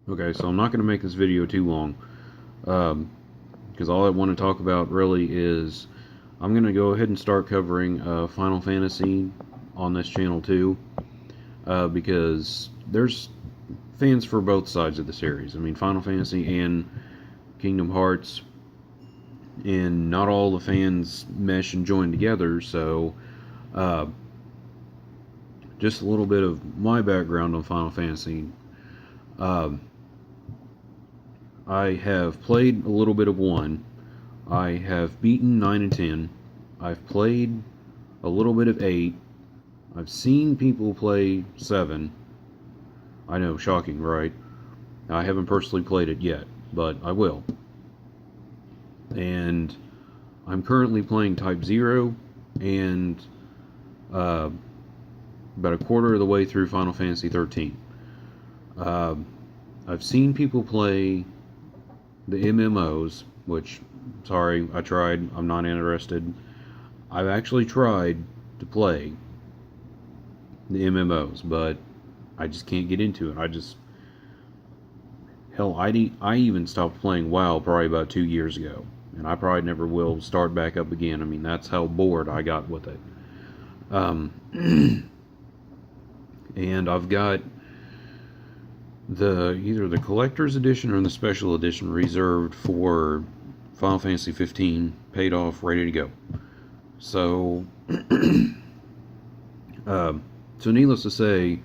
Okay, so I'm not going to make this video too long, because all I want to talk about really is I'm going to go ahead and start covering Final Fantasy on this channel too, because there's fans for both sides of the series. I mean, Final Fantasy and Kingdom Hearts, and not all the fans mesh and join together, so uh, just a little bit of my background on Final Fantasy. Um, I have played a little bit of 1. I have beaten 9 and 10. I've played a little bit of 8. I've seen people play 7. I know, shocking, right? I haven't personally played it yet, but I will. And I'm currently playing Type 0, and about a quarter of the way through Final Fantasy 13. I've seen people play the MMOs, which, sorry, I tried. I'm not interested. I've actually tried to play the MMOs, but I just can't get into it. Hell, I even stopped playing WoW probably about 2 years ago, and I probably never will start back up again. I mean, that's how bored I got with it. And I've got either the collector's edition or the special edition reserved for Final Fantasy 15, paid off, ready to go. So, so needless to say,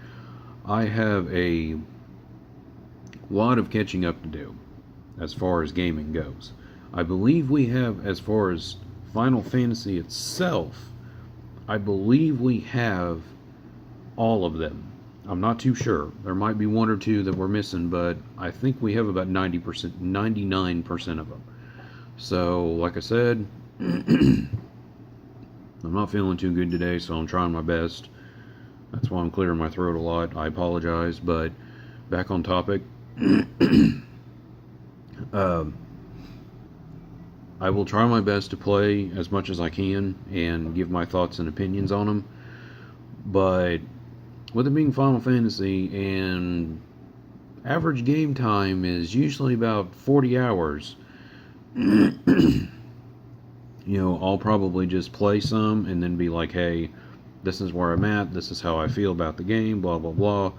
I have a lot of catching up to do as far as gaming goes. I believe we have, as far as Final Fantasy itself, I believe we have all of them. I'm not too sure. There might be 1 or 2 that we're missing, but I think we have about 90%, 99% of them. So, like I said, I'm not feeling too good today, so I'm trying my best. That's why I'm clearing my throat a lot. I apologize, but back on topic. I will try my best to play as much as I can and give my thoughts and opinions on them. But with it being Final Fantasy, and average game time is usually about 40 hours, I'll probably just play some and then be like, hey, this is where I'm at, this is how I feel about the game, blah, blah, blah.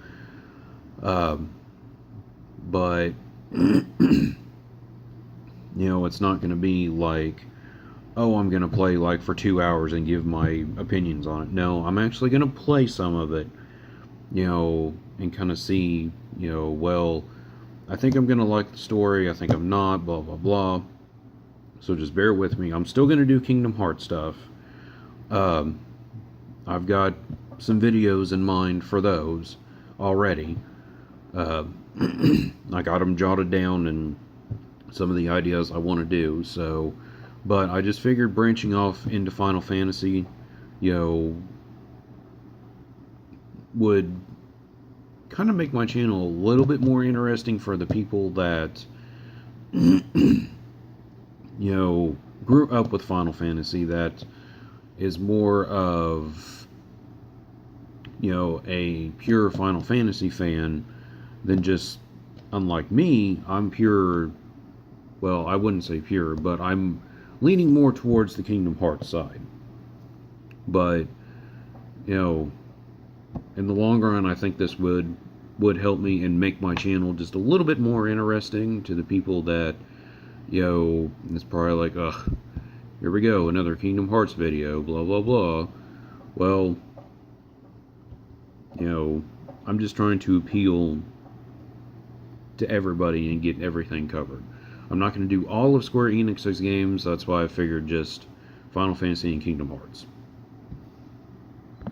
But, it's not going to be like, oh, I'm going to play like for 2 hours and give my opinions on it. No, I'm actually going to play some of it, and kind of see, well, I think I'm going to like the story, I think I'm not, blah, blah, blah. So just bear with me. I'm still going to do Kingdom Hearts stuff. I've got some videos in mind for those already. I got them jotted down and some of the ideas I want to do. So, but I just figured branching off into Final Fantasy, would kind of make my channel a little bit more interesting for the people that, grew up with Final Fantasy, that is more of, a pure Final Fantasy fan than just, unlike me, I'm pure, well, I wouldn't say pure, but I'm leaning more towards the Kingdom Hearts side. But, in the long run, I think this would help me and make my channel just a little bit more interesting to the people that, it's probably like, ugh, here we go, another Kingdom Hearts video, blah, blah, blah. Well, I'm just trying to appeal to everybody and get everything covered. I'm not going to do all of Square Enix's games, that's why I figured just Final Fantasy and Kingdom Hearts.